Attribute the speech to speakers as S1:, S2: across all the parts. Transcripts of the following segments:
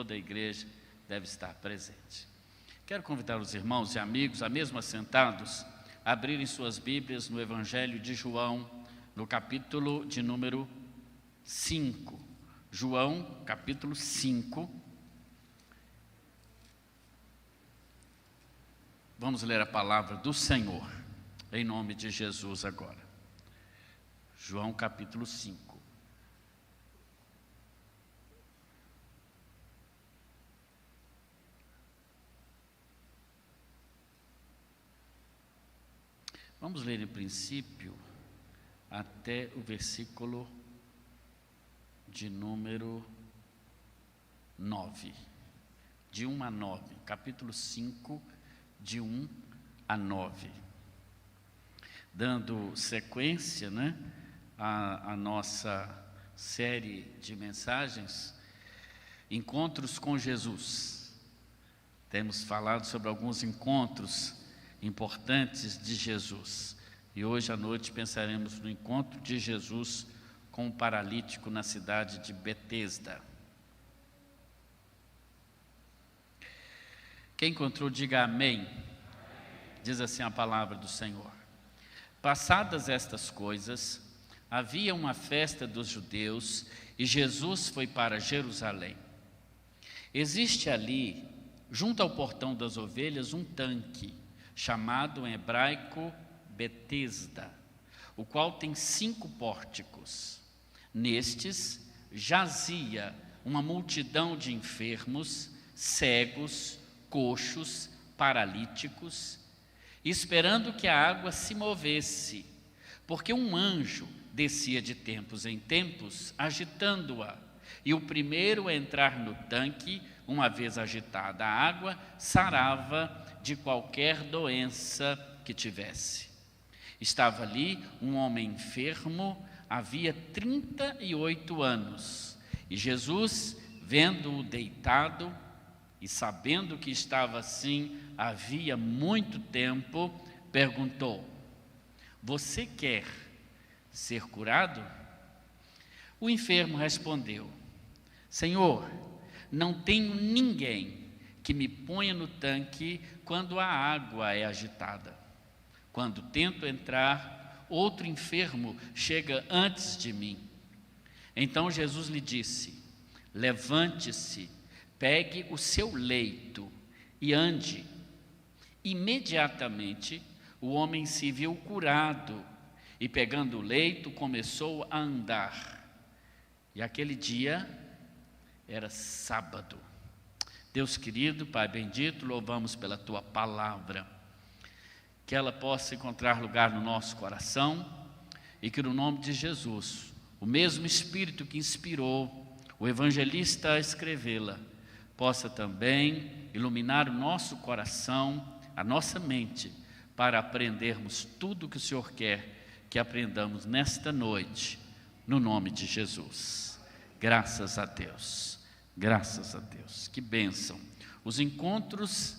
S1: toda a igreja deve estar presente. Quero convidar os irmãos e amigos, a mesmo assentados, a abrirem suas Bíblias no Evangelho de João, no capítulo de número 5. João, capítulo 5. Vamos ler a palavra do Senhor, em nome de Jesus agora. João, capítulo 5. Vamos ler em princípio até o versículo de número 9, de 1 a 9, capítulo 5, de 1 a 9. Dando sequência, a nossa série de mensagens, Encontros com Jesus. Temos falado sobre alguns encontros importantes de Jesus. E hoje à noite pensaremos no encontro de Jesus com o paralítico na cidade de Betesda. Quem encontrou, diga amém. Diz assim a palavra do Senhor. Passadas estas coisas, havia uma festa dos judeus e Jesus foi para Jerusalém. Existe ali, junto ao portão das ovelhas, um tanque, chamado em hebraico Betesda, o qual tem 5 pórticos. Nestes jazia uma multidão de enfermos, cegos, coxos, paralíticos, esperando que a água se movesse, porque um anjo descia de tempos em tempos, agitando-a, e o primeiro a entrar no tanque, uma vez agitada a água, sarava de qualquer doença que tivesse. Estava ali um homem enfermo, havia 38 anos, e Jesus, vendo-o deitado e sabendo que estava assim havia muito tempo, perguntou: você quer ser curado? O enfermo respondeu: Senhor, não tenho ninguém que me ponha no tanque quando a água é agitada. Quando tento entrar, outro enfermo chega antes de mim. Então Jesus lhe disse: levante-se, pegue o seu leito e ande. Imediatamente o homem se viu curado e, pegando o leito, começou a andar. E aquele dia era sábado. Deus querido, Pai bendito, louvamos pela Tua palavra, que ela possa encontrar lugar no nosso coração e que no nome de Jesus, o mesmo Espírito que inspirou o evangelista a escrevê-la, possa também iluminar o nosso coração, a nossa mente, para aprendermos tudo o que o Senhor quer que aprendamos nesta noite, no nome de Jesus. Graças a Deus. Graças a Deus, que bênção. Os encontros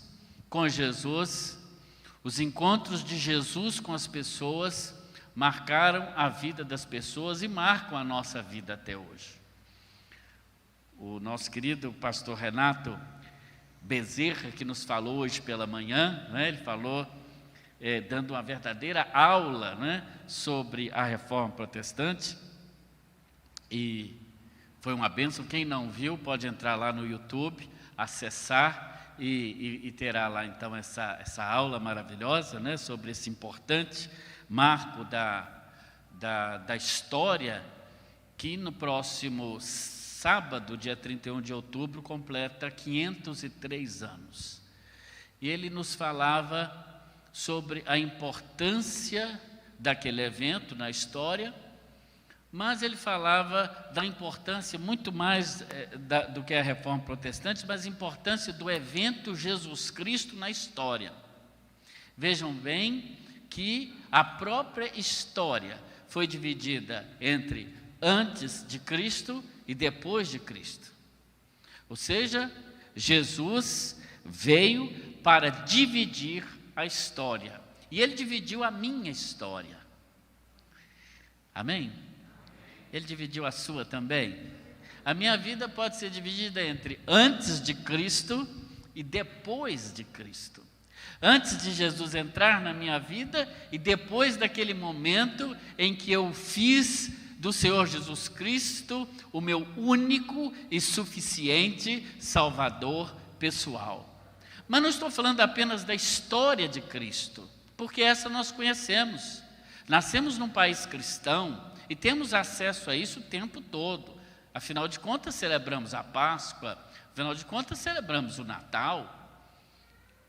S1: com Jesus, os encontros de Jesus com as pessoas marcaram a vida das pessoas e marcam a nossa vida até hoje. O nosso querido pastor Renato Bezerra, que nos falou hoje pela manhã, ele falou, dando uma verdadeira aula sobre a Reforma Protestante, e foi uma bênção. Quem não viu pode entrar lá no YouTube, acessar e terá lá então essa aula maravilhosa sobre esse importante marco da história, que no próximo sábado, dia 31 de outubro, completa 503 anos. E ele nos falava sobre a importância daquele evento na história, mas ele falava da importância muito mais do que a Reforma Protestante, mas a importância do evento Jesus Cristo na história. Vejam bem que a própria história foi dividida entre antes de Cristo e depois de Cristo. Ou seja, Jesus veio para dividir a história. E Ele dividiu a minha história. Amém? Ele dividiu a sua também. A minha vida pode ser dividida entre antes de Cristo e depois de Cristo. Antes de Jesus entrar na minha vida e depois daquele momento em que eu fiz do Senhor Jesus Cristo o meu único e suficiente Salvador pessoal. Mas não estou falando apenas da história de Cristo, porque essa nós conhecemos. Nascemos num país cristão e temos acesso a isso o tempo todo. Afinal de contas, celebramos a Páscoa, afinal de contas, celebramos o Natal.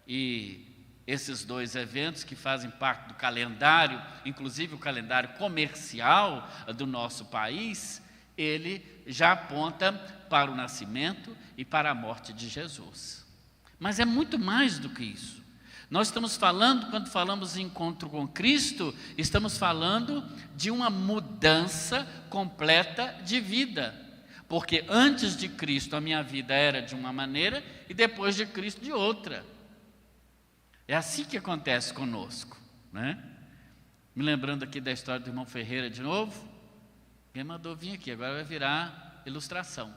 S1: E esses dois eventos que fazem parte do calendário, inclusive o calendário comercial do nosso país, ele já aponta para o nascimento e para a morte de Jesus. Mas é muito mais do que isso. Nós estamos falando, quando falamos em encontro com Cristo, estamos falando de uma mudança completa de vida. Porque antes de Cristo a minha vida era de uma maneira e depois de Cristo de outra. É assim que acontece conosco, né? Me lembrando aqui da história do irmão Ferreira de novo, ele mandou vir aqui, agora vai virar ilustração.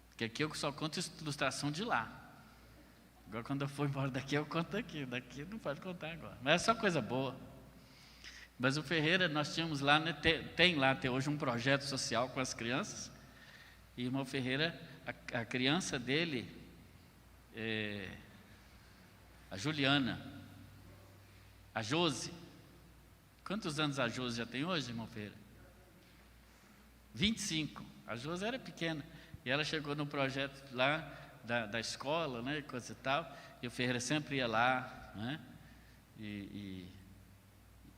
S1: Porque aqui eu só conto ilustração de lá. Agora quando eu for embora daqui eu conto aqui, daqui não pode contar agora. Mas é só coisa boa. Mas o Ferreira, nós tínhamos lá, né, tem lá até hoje um projeto social com as crianças. E o irmão Ferreira, a criança dele, a Juliana, a Josi. Quantos anos a Josi já tem hoje, irmão Ferreira? 25. A Josi era pequena. E ela chegou no projeto lá da escola, né, coisa e tal. E o Ferreira sempre ia lá, né? E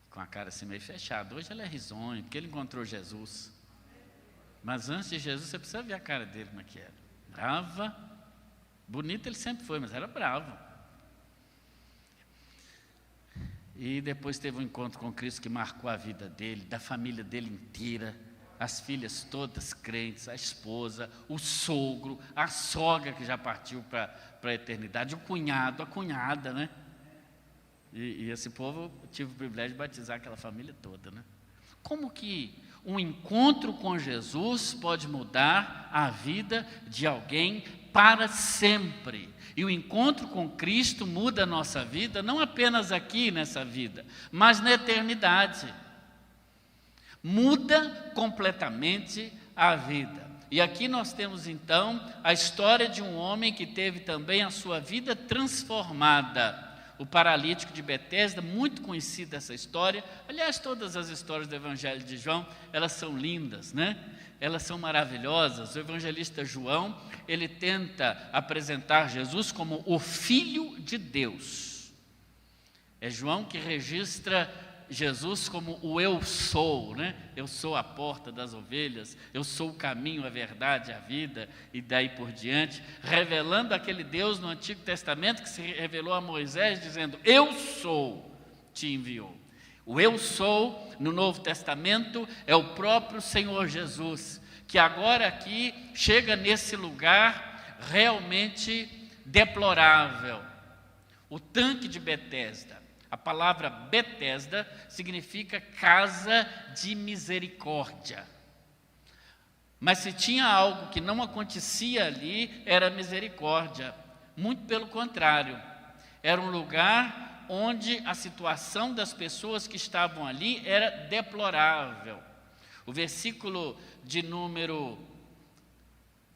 S1: com a cara assim meio fechada. Hoje ela é risonha, porque ele encontrou Jesus. Mas antes de Jesus, você precisa ver a cara dele como é que era. Brava. Bonito ele sempre foi, mas era bravo. E depois teve um encontro com Cristo que marcou a vida dele, da família dele inteira. As filhas todas crentes, a esposa, o sogro, a sogra que já partiu para a eternidade, o cunhado, a cunhada, né? E esse povo, eu tive o privilégio de batizar aquela família toda, né? Como que um encontro com Jesus pode mudar a vida de alguém para sempre? E o encontro com Cristo muda a nossa vida, não apenas aqui nessa vida, mas na eternidade. Muda completamente a vida. E aqui nós temos então a história de um homem que teve também a sua vida transformada. O paralítico de Betesda, muito conhecida essa história. Aliás, todas as histórias do Evangelho de João, elas são lindas, né? Elas são maravilhosas. O evangelista João, ele tenta apresentar Jesus como o Filho de Deus. É João que registra Jesus como o eu sou, né? Eu sou a porta das ovelhas, eu sou o caminho, a verdade, a vida, e daí por diante, revelando aquele Deus no Antigo Testamento que se revelou a Moisés, dizendo, eu sou, te enviou. O eu sou, no Novo Testamento, é o próprio Senhor Jesus, que agora aqui chega nesse lugar realmente deplorável, o tanque de Betesda. A palavra Betesda significa casa de misericórdia. Mas se tinha algo que não acontecia ali, era misericórdia. Muito pelo contrário. Era um lugar onde a situação das pessoas que estavam ali era deplorável. O versículo de número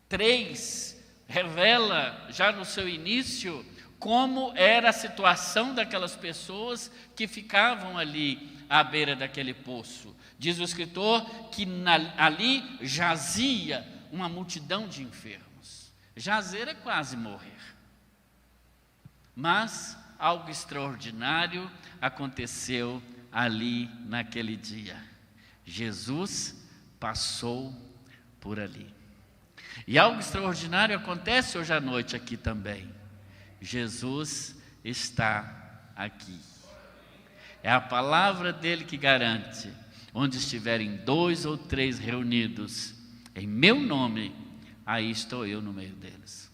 S1: 3 revela, já no seu início, como era a situação daquelas pessoas que ficavam ali à beira daquele poço. Diz o escritor que ali jazia uma multidão de enfermos. Jazer é quase morrer. Mas algo extraordinário aconteceu ali naquele dia. Jesus passou por ali. E algo extraordinário acontece hoje à noite aqui também. Jesus está aqui. É a palavra dele que garante, onde estiverem 2 ou 3 reunidos, em meu nome, aí estou eu no meio deles.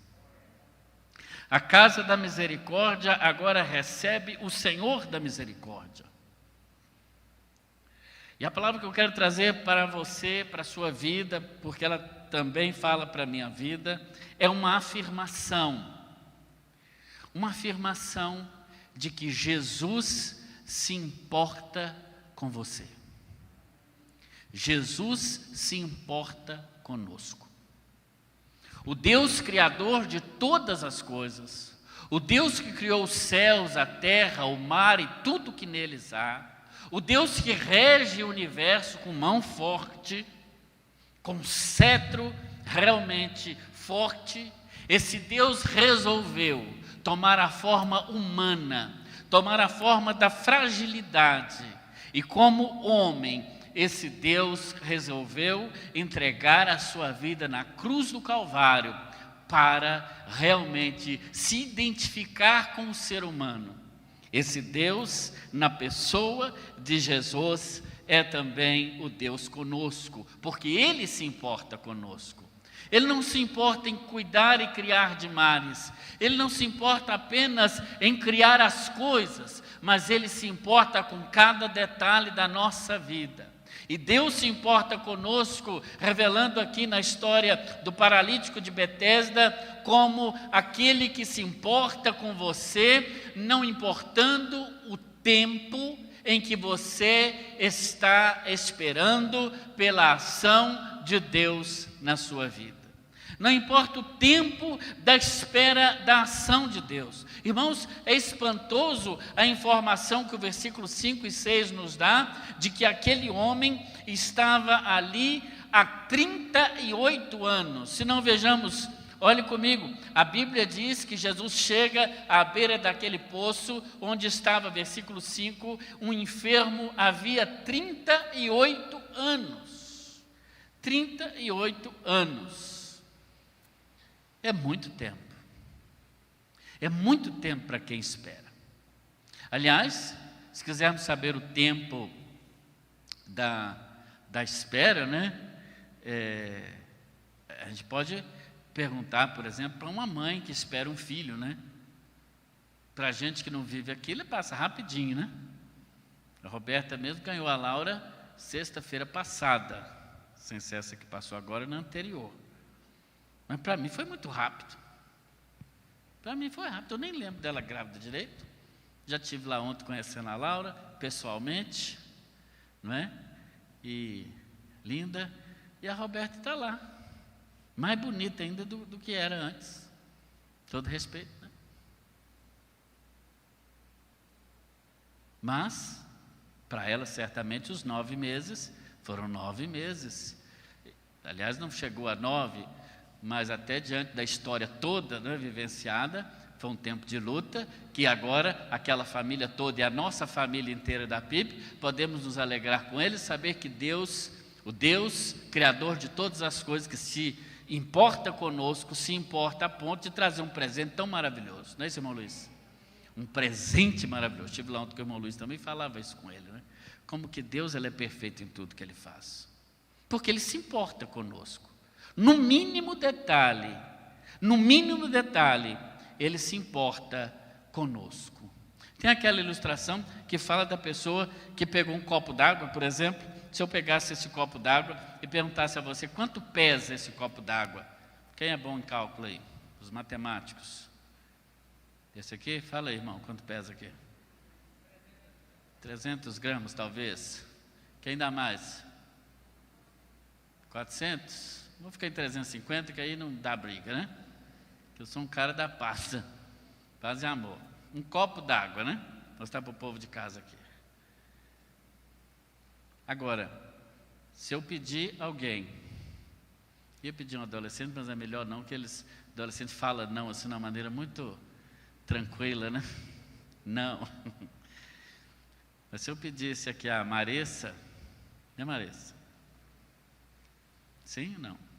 S1: A casa da misericórdia agora recebe o Senhor da misericórdia. E a palavra que eu quero trazer para você, para a sua vida, porque ela também fala para a minha vida, é uma afirmação. Uma afirmação de que Jesus se importa com você. Jesus se importa conosco. O Deus criador de todas as coisas, o Deus que criou os céus, a terra, o mar e tudo que neles há, o Deus que rege o universo com mão forte, com cetro realmente forte, esse Deus resolveu tomar a forma humana, tomar a forma da fragilidade, e como homem, esse Deus resolveu entregar a sua vida na cruz do Calvário para realmente se identificar com o ser humano. Esse Deus, na pessoa de Jesus, é também o Deus conosco, porque Ele se importa conosco. Ele não se importa em cuidar e criar de mares, Ele não se importa apenas em criar as coisas, mas Ele se importa com cada detalhe da nossa vida. E Deus se importa conosco, revelando aqui na história do paralítico de Betesda, como aquele que se importa com você, não importando o tempo em que você está esperando pela ação de Deus na sua vida. Não importa o tempo da espera da ação de Deus. Irmãos, é espantoso a informação que o versículo 5 e 6 nos dá, de que aquele homem estava ali há 38 anos. Se não vejamos, olhe comigo, a Bíblia diz que Jesus chega à beira daquele poço, onde estava, versículo 5, um enfermo havia 38 anos. 38 anos. É muito tempo. É muito tempo para quem espera. Aliás, se quisermos saber o tempo da espera, né? A gente pode perguntar, por exemplo, para uma mãe que espera um filho, né? Para a gente que não vive aquilo, passa rapidinho, né? A Roberta mesmo ganhou a Laura sexta-feira passada, sem ser essa que passou agora, na anterior. Mas para mim foi muito rápido. Para mim foi rápido, eu nem lembro dela grávida direito. Já estive lá ontem conhecendo a Laura, pessoalmente, não é? E linda. E a Roberta está lá, mais bonita ainda do que era antes. Todo respeito, né? Mas, para ela, certamente, os 9 meses foram 9 meses. Aliás, não chegou a 9, mas até diante da história toda, né, vivenciada, foi um tempo de luta, que agora aquela família toda e a nossa família inteira da PIB, podemos nos alegrar com eles, saber que Deus, o Deus Criador de todas as coisas, que se importa conosco, se importa a ponto de trazer um presente tão maravilhoso, não é isso, irmão Luiz? Um presente maravilhoso. Estive lá ontem com o irmão Luiz também, falava isso com ele, né? Como que Deus, ele é perfeito em tudo que Ele faz, porque Ele se importa conosco. No mínimo detalhe, Ele se importa conosco. Tem aquela ilustração que fala da pessoa que pegou um copo d'água, por exemplo. Se eu pegasse esse copo d'água e perguntasse a você quanto pesa esse copo d'água, quem é bom em cálculo aí? Os matemáticos. Esse aqui, fala aí, irmão, quanto pesa aqui? 300 gramas, talvez. Quem dá mais? 400? Vou ficar em 350, que aí não dá briga, né? Eu sou um cara da paz e amor. Um copo d'água, né? Vou mostrar para o povo de casa aqui. Agora, se eu pedir alguém, ia pedir um adolescente, mas é melhor não, que adolescente fala não, assim, de uma maneira muito tranquila, né? Não. Mas se eu pedisse aqui a Maressa, né, Maressa? Sim ou não?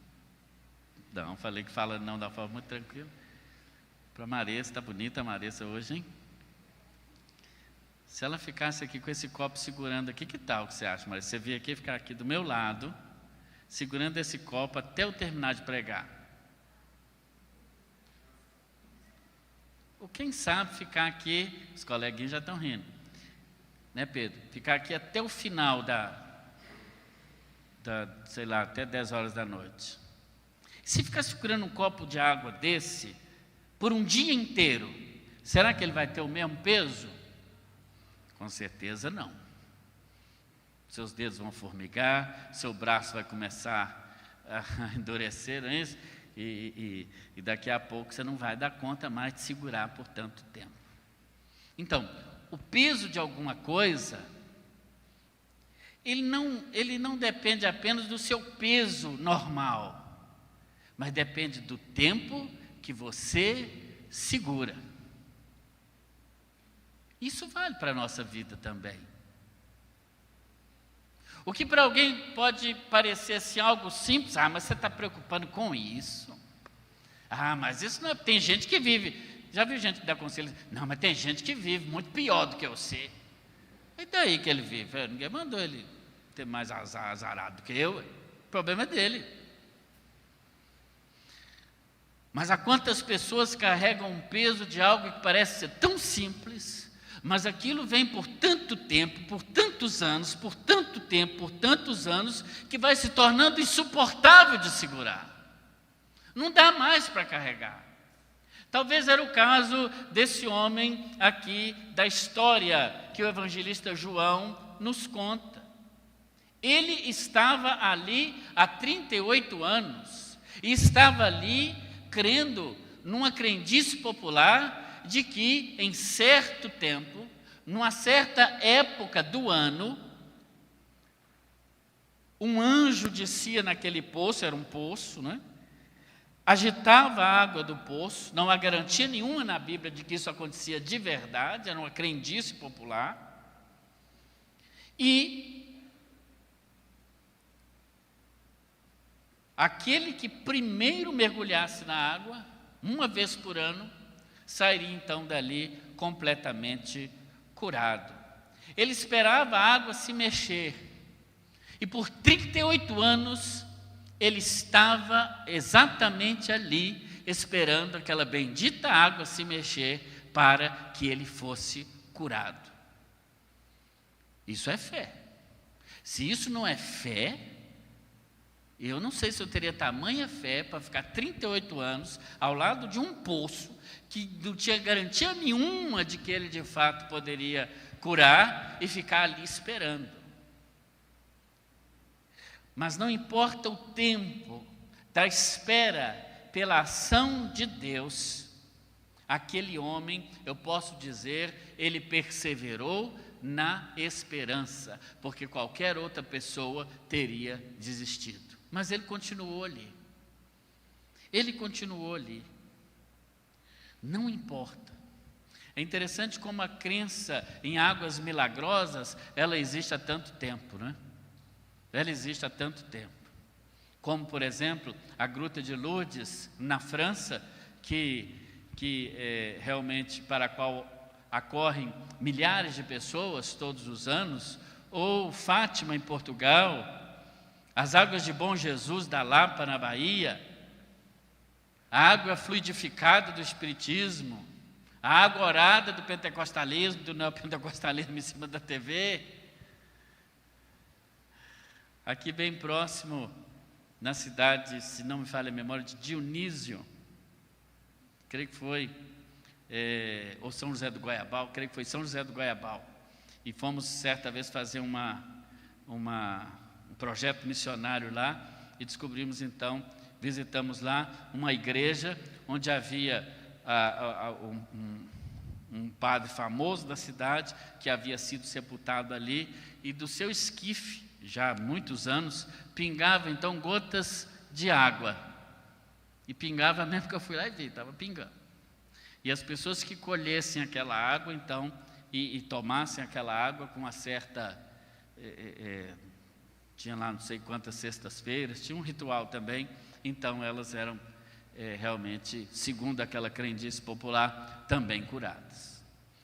S1: Não, falei que fala não da forma muito tranquila. Para a Maressa, está bonita a Maressa hoje, hein? Se ela ficasse aqui com esse copo segurando aqui, que tal que você acha, Maressa? Você vir aqui e ficar aqui do meu lado, segurando esse copo até eu terminar de pregar. Ou quem sabe ficar aqui, os coleguinhas já estão rindo, né, Pedro? Ficar aqui até o final sei lá, até 10 horas da noite. Se ficar segurando um copo de água desse por um dia inteiro, será que ele vai ter o mesmo peso? Com certeza não. Seus dedos vão formigar, seu braço vai começar a endurecer, não é isso? E daqui a pouco você não vai dar conta mais de segurar por tanto tempo. Então, o peso de alguma coisa, ele não depende apenas do seu peso normal, mas depende do tempo que você segura. Isso vale para a nossa vida também. O que para alguém pode parecer assim, algo simples, mas você está preocupando com isso? Mas isso não é... Tem gente que vive, já viu gente que dá conselho? Não, mas tem gente que vive muito pior do que você. E daí que ele vive? Ninguém mandou ele ter mais azarado do que eu. O problema é dele. Mas há quantas pessoas carregam um peso de algo que parece ser tão simples, mas aquilo vem por tanto tempo, por tantos anos, por tanto tempo, por tantos anos, que vai se tornando insuportável de segurar. Não dá mais para carregar. Talvez era o caso desse homem aqui, da história que o evangelista João nos conta. Ele estava ali há 38 anos, e estava ali crendo numa crendice popular de que em certo tempo, numa certa época do ano, um anjo descia naquele poço, era um poço, né? Agitava a água do poço, não há garantia nenhuma na Bíblia de que isso acontecia de verdade, era uma crendice popular, e aquele que primeiro mergulhasse na água, uma vez por ano, sairia então dali completamente curado. Ele esperava a água se mexer, e por 38 anos, ele estava exatamente ali, esperando aquela bendita água se mexer, para que ele fosse curado. Isso é fé. Se isso não é fé, eu não sei se eu teria tamanha fé para ficar 38 anos ao lado de um poço que não tinha garantia nenhuma de que ele de fato poderia curar e ficar ali esperando. Mas não importa o tempo da espera pela ação de Deus, aquele homem, eu posso dizer, ele perseverou na esperança, porque qualquer outra pessoa teria desistido. Mas ele continuou ali. Ele continuou ali. Não importa. É interessante como a crença em águas milagrosas, ela existe há tanto tempo, né? Ela existe há tanto tempo. Como, por exemplo, a Gruta de Lourdes, na França, que realmente para a qual acorrem milhares de pessoas todos os anos, ou Fátima, em Portugal, as águas de Bom Jesus da Lapa, na Bahia, a água fluidificada do Espiritismo, a água orada do pentecostalismo, do neopentecostalismo em cima da TV. Aqui bem próximo, na cidade, se não me falha a memória, de Dionísio, creio que foi, ou São José do Goiabal, creio que foi São José do Goiabal, e fomos certa vez fazer um projeto missionário lá, e descobrimos então, visitamos lá uma igreja, onde havia um padre famoso da cidade, que havia sido sepultado ali, e do seu esquife, já há muitos anos, pingava então gotas de água, e pingava mesmo, que eu fui lá e vi, estava pingando, e as pessoas que colhessem aquela água então, e tomassem aquela água com uma certa, tinha lá não sei quantas sextas-feiras, tinha um ritual também, então elas eram realmente, segundo aquela crendice popular, também curadas.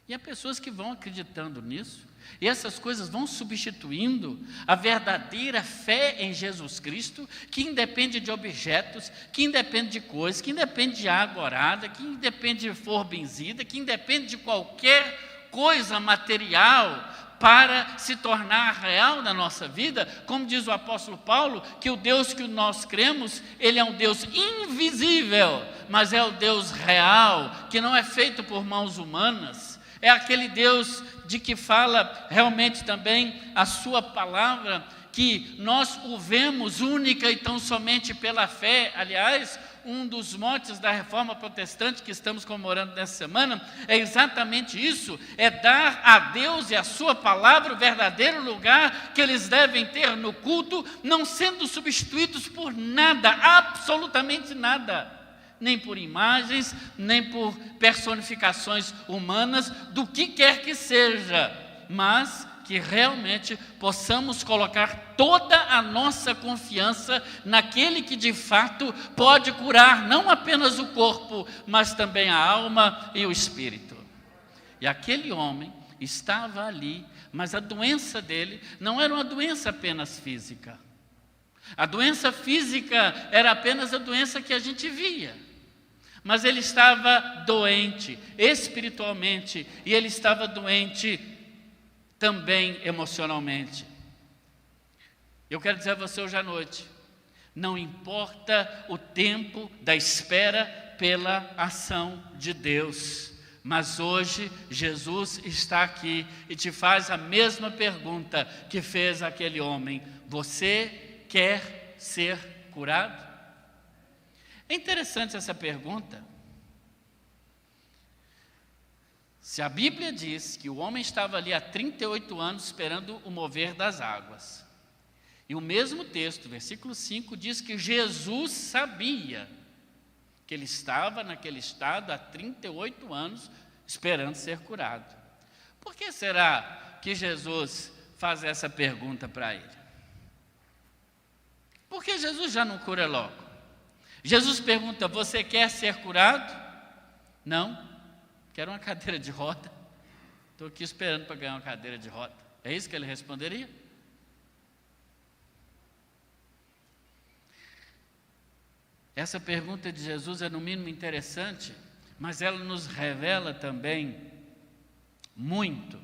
S1: E há pessoas que vão acreditando nisso, e essas coisas vão substituindo a verdadeira fé em Jesus Cristo, que independe de objetos, que independe de coisas, que independe de água orada, que independe de flor benzida, que independe de qualquer coisa material para se tornar real na nossa vida, como diz o apóstolo Paulo, que o Deus que nós cremos, Ele é um Deus invisível, mas é o Deus real, que não é feito por mãos humanas, é aquele Deus de que fala realmente também a sua palavra, que nós o vemos única e tão somente pela fé. Aliás, um dos motes da Reforma Protestante que estamos comemorando nessa semana é exatamente isso, é dar a Deus e a sua palavra o verdadeiro lugar que eles devem ter no culto, não sendo substituídos por nada, absolutamente nada, nem por imagens, nem por personificações humanas, do que quer que seja, mas que realmente possamos colocar toda a nossa confiança naquele que de fato pode curar não apenas o corpo, mas também a alma e o espírito. E aquele homem estava ali, mas a doença dele não era uma doença apenas física. A doença física era apenas a doença que a gente via. Mas ele estava doente espiritualmente e ele estava doente também emocionalmente. Eu quero dizer a você hoje à noite, não importa o tempo da espera pela ação de Deus, mas hoje Jesus está aqui e te faz a mesma pergunta que fez aquele homem: você quer ser curado? É interessante essa pergunta. Se a Bíblia diz que o homem estava ali há 38 anos esperando o mover das águas, e o mesmo texto, versículo 5, diz que Jesus sabia que ele estava naquele estado há 38 anos esperando ser curado. Por que será que Jesus faz essa pergunta para ele? Por que Jesus já não cura logo? Jesus pergunta: você quer ser curado? Não. Quero uma cadeira de roda. Estou aqui esperando para ganhar uma cadeira de roda. É isso que ele responderia? Essa pergunta de Jesus é no mínimo interessante, mas ela nos revela também muito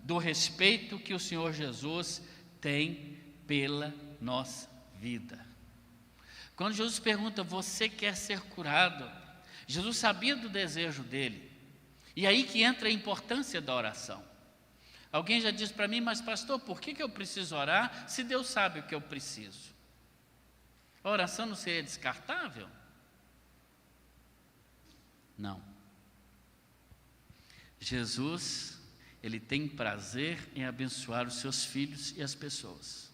S1: do respeito que o Senhor Jesus tem pela nossa vida. Quando Jesus pergunta: você quer ser curado? Jesus sabia do desejo dele. E aí que entra a importância da oração. Alguém já disse para mim: mas pastor, por que eu preciso orar se Deus sabe o que eu preciso? A oração não seria descartável? Não. Jesus, ele tem prazer em abençoar os seus filhos e as pessoas.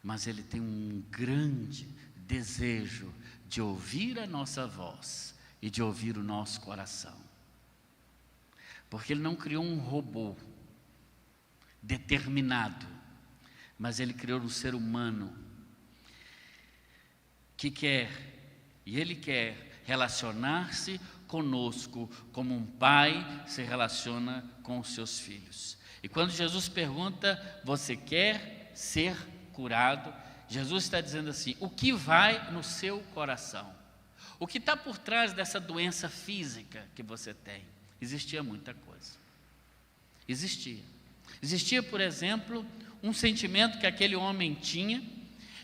S1: Mas ele tem um grande desejo de ouvir a nossa voz e de ouvir o nosso coração. Porque ele não criou um robô determinado, mas ele criou um ser humano que quer, e ele quer relacionar-se conosco como um pai se relaciona com os seus filhos. E quando Jesus pergunta: você quer ser curado? Jesus está dizendo assim: o que vai no seu coração? O que está por trás dessa doença física que você tem? Existia muita coisa. Existia, por exemplo, um sentimento que aquele homem tinha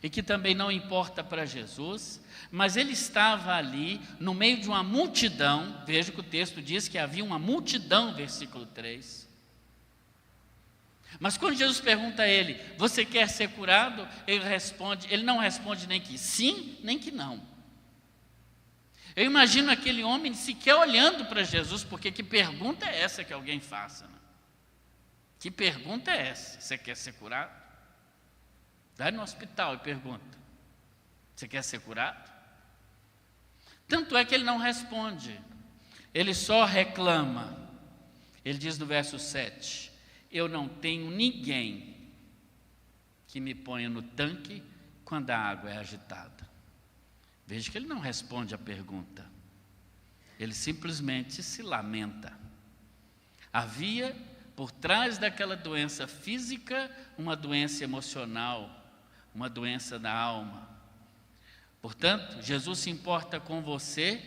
S1: e que também não importa para Jesus, mas ele estava ali no meio de uma multidão. Veja que o texto diz que havia uma multidão, versículo 3. Mas quando Jesus pergunta a ele: você quer ser curado? Ele não responde nem que sim, nem que não. Eu imagino aquele homem sequer olhando para Jesus, porque que pergunta é essa que alguém faça? Né? Que pergunta é essa? Você quer ser curado? Vai no hospital e pergunta: você quer ser curado? Tanto é que ele não responde, ele só reclama. Ele diz no verso 7: eu não tenho ninguém que me ponha no tanque quando a água é agitada. Veja que ele não responde a pergunta, ele simplesmente se lamenta. Havia por trás daquela doença física uma doença emocional, uma doença da alma. Portanto, Jesus se importa com você,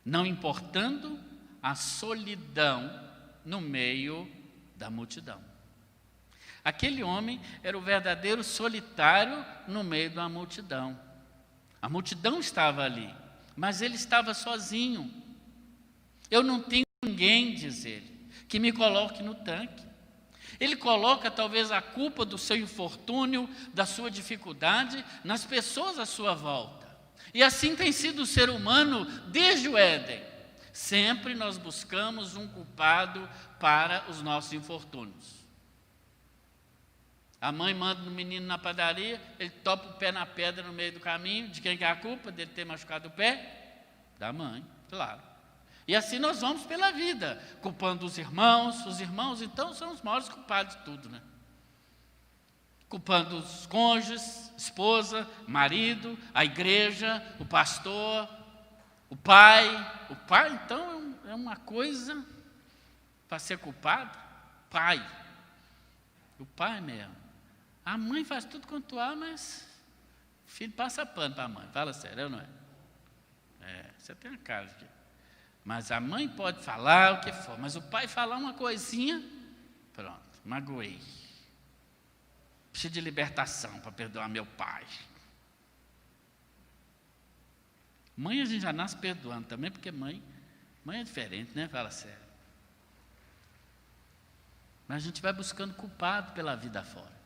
S1: não importando a solidão no meio da multidão. Aquele homem era o verdadeiro solitário no meio da multidão. A multidão estava ali, mas ele estava sozinho. Eu não tenho ninguém, diz ele, que me coloque no tanque. Ele coloca talvez a culpa do seu infortúnio, da sua dificuldade, nas pessoas à sua volta. E assim tem sido o ser humano desde o Éden. Sempre nós buscamos um culpado para os nossos infortúnios. A mãe manda o menino na padaria, ele topa o pé na pedra no meio do caminho. De quem que é a culpa dele ter machucado o pé? Da mãe, claro. E assim nós vamos pela vida, culpando os irmãos então são os maiores culpados de tudo, né? Culpando os cônjuges, esposa, marido, a igreja, o pastor, o pai. O pai, então, é uma coisa para ser culpado. Pai. O pai mesmo. A mãe faz tudo quanto há, mas o filho passa pano para a mãe. Fala sério, não é? Você tem a cara de... Mas a mãe pode falar o que for, mas o pai falar uma coisinha, pronto, magoei. Preciso de libertação para perdoar meu pai. Mãe a gente já nasce perdoando também, porque mãe é diferente, né? Fala sério. Mas a gente vai buscando culpado pela vida fora.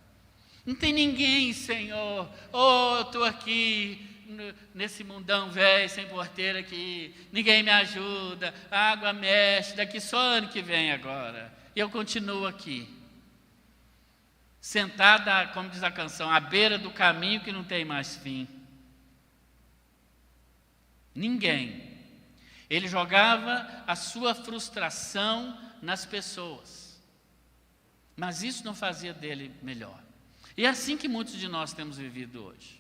S1: Não tem ninguém, Senhor. Oh, eu estou aqui nesse mundão velho, sem porteira aqui. Ninguém me ajuda. A água mexe, daqui só ano que vem agora. E eu continuo aqui. Sentada, como diz a canção, à beira do caminho que não tem mais fim. Ninguém. Ele jogava a sua frustração nas pessoas. Mas isso não fazia dele melhor. E é assim que muitos de nós temos vivido hoje.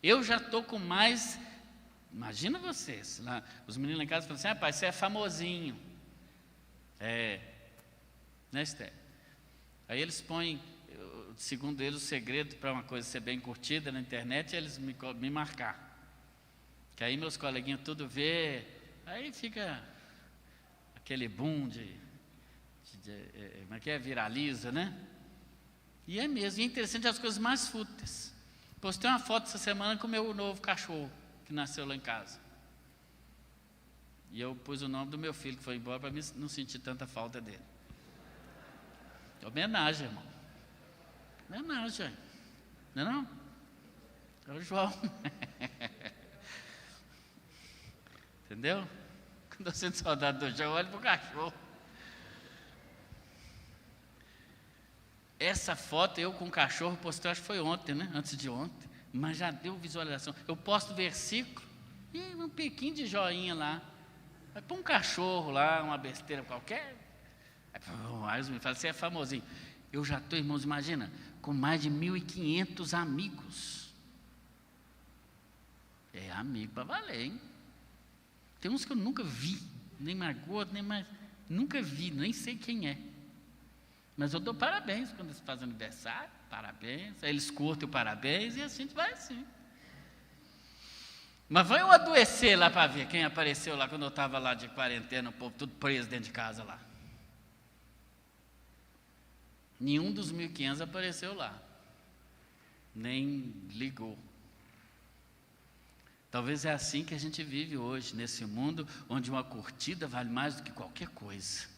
S1: Eu já estou com mais... Imagina vocês, lá, os meninos lá em casa falam assim, pai, você é famosinho. Né, Esther? Aí eles põem, segundo eles, o segredo para uma coisa ser bem curtida na internet é eles me marcar. Que aí meus coleguinhas tudo vê, aí fica aquele boom como é que é? Viraliza, né? E é mesmo, e é interessante as coisas mais fúteis. Postei uma foto essa semana com o meu novo cachorro, que nasceu lá em casa. E eu pus o nome do meu filho, que foi embora, para não sentir tanta falta dele. Homenagem, irmão. Homenagem. Não é não? É o João. Entendeu? Quando eu sinto saudade do João, eu olho para o cachorro. Essa foto eu com o cachorro postei, acho que foi ontem, né? Antes de ontem, mas já deu visualização. Eu posto versículo e um pequinho de joinha lá. Aí põe um cachorro lá, uma besteira qualquer. Aí os me falam, você é famosinho. Eu já estou, irmãos, imagina, com mais de 1.500 amigos. É amigo para valer, hein? Tem uns que eu nunca vi, nem mais gordo, nem mais... Nunca vi, nem sei quem é. Mas eu dou parabéns quando eles fazem aniversário, parabéns, aí eles curtem o parabéns e a gente vai assim. Mas vai eu adoecer lá para ver quem apareceu lá quando eu estava lá de quarentena, o povo tudo preso dentro de casa lá. Nenhum dos 1.500 apareceu lá, nem ligou. Talvez é assim que a gente vive hoje, nesse mundo onde uma curtida vale mais do que qualquer coisa.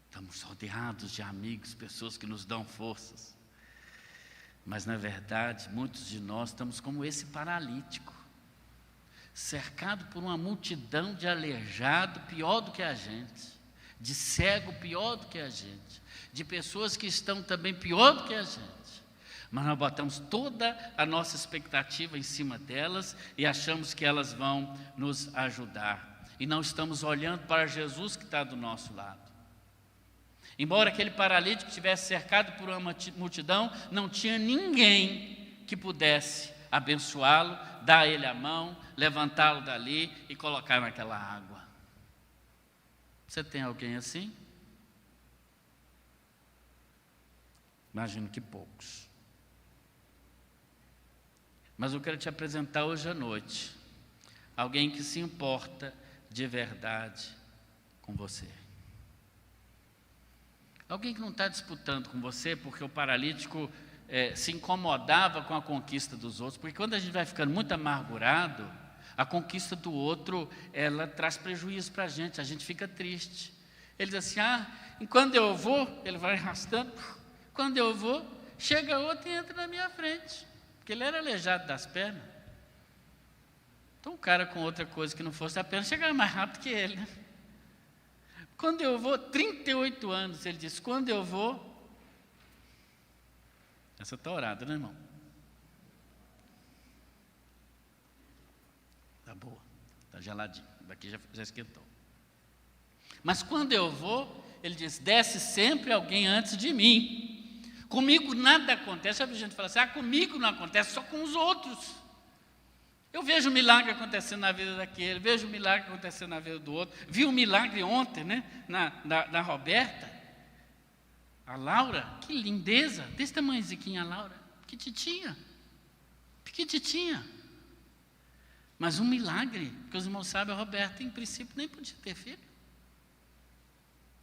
S1: Estamos rodeados de amigos, pessoas que nos dão forças. Mas, na verdade, muitos de nós estamos como esse paralítico, cercado por uma multidão de aleijado pior do que a gente, de cego pior do que a gente, de pessoas que estão também pior do que a gente. Mas nós botamos toda a nossa expectativa em cima delas e achamos que elas vão nos ajudar. E não estamos olhando para Jesus que está do nosso lado. Embora aquele paralítico estivesse cercado por uma multidão, não tinha ninguém que pudesse abençoá-lo, dar a ele a mão, levantá-lo dali e colocar naquela água. Você tem alguém assim? Imagino que poucos. Mas eu quero te apresentar hoje à noite alguém que se importa de verdade com você. Alguém que não está disputando com você, porque o paralítico se incomodava com a conquista dos outros, porque quando a gente vai ficando muito amargurado, a conquista do outro, ela traz prejuízo para a gente fica triste. Ele diz assim, quando eu vou, ele vai arrastando, quando eu vou, chega outro e entra na minha frente, porque ele era aleijado das pernas. Então o cara com outra coisa que não fosse a perna, chegava mais rápido que ele, né? Quando eu vou, 38 anos, ele disse, quando eu vou, essa está orada, né, irmão? Está boa, está geladinho, daqui já esquentou. Mas quando eu vou, ele diz, desce sempre alguém antes de mim. Comigo nada acontece. Sabe, a gente fala assim, comigo não acontece, só com os outros. Eu vejo um milagre acontecendo na vida daquele, vejo um milagre acontecendo na vida do outro. Vi um milagre ontem, né, na Roberta. A Laura, que lindeza, desse tamanhozinho a Laura, pequititinha. Mas um milagre, porque os irmãos sabem, a Roberta, em princípio, nem podia ter filho.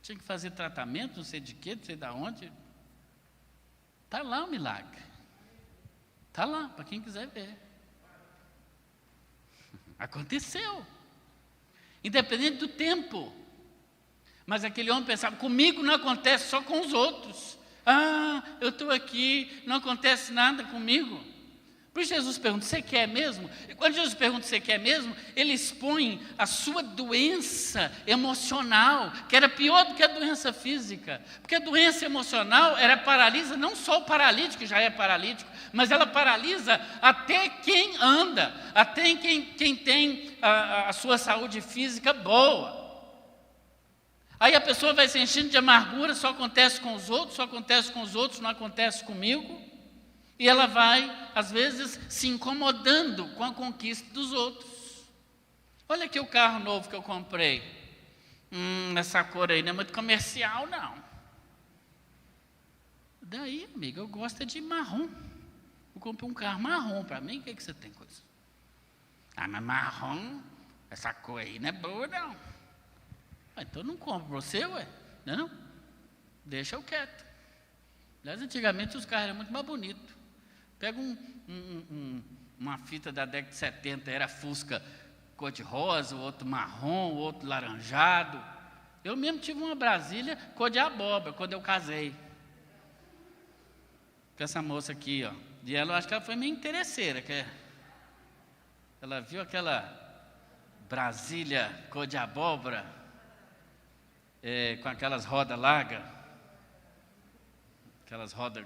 S1: Tinha que fazer tratamento, não sei de quê, não sei de onde. Está lá o milagre. Está lá, para quem quiser ver. Aconteceu. Independente do tempo. Mas aquele homem pensava, comigo não acontece, só com os outros. Eu estou aqui, não acontece nada comigo. Por isso Jesus pergunta, você quer mesmo? E quando Jesus pergunta, você quer mesmo? Ele expõe a sua doença emocional, que era pior do que a doença física. Porque a doença emocional, paralisa não só o paralítico, que já é paralítico, mas ela paralisa até quem anda, até quem tem a sua saúde física boa. Aí a pessoa vai se enchendo de amargura, só acontece com os outros, não acontece comigo. E ela vai, às vezes, se incomodando com a conquista dos outros. Olha aqui o carro novo que eu comprei. Essa cor aí não é muito comercial, não. Daí, amiga, eu gosto de marrom. Eu comprei um carro marrom para mim, o que você tem com isso? Mas marrom, essa cor aí não é boa, não. Então não compro para você, ué. Não? Deixa eu quieto. Aliás, antigamente os carros eram muito mais bonitos. Pega uma fita da década de 70, era Fusca cor-de-rosa, o outro marrom, o outro laranjado. Eu mesmo tive uma Brasília cor de abóbora, quando eu casei. Com essa moça aqui, ó. E ela, eu acho que ela foi meio interesseira, que ela viu aquela Brasília cor de abóbora, com aquelas rodas largas, aquelas rodas,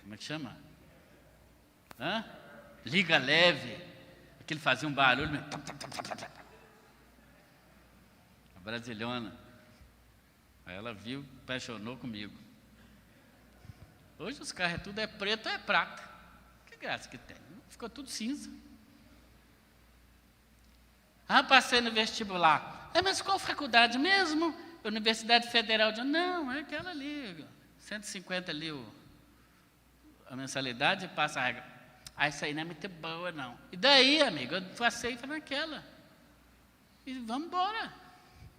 S1: como é que chama? Liga leve, aquele fazia um barulho, a brasilhona. Aí ela viu, apaixonou comigo. Hoje os carros tudo é preto ou é prata. Que graça que tem, ficou tudo cinza. Passei no vestibular. Mas qual faculdade mesmo? Universidade Federal de... Não, é aquela ali, 150 ali a mensalidade, passa a regra. Isso aí não é muito boa, não. E daí, amigo, eu passei para naquela. E vamos embora.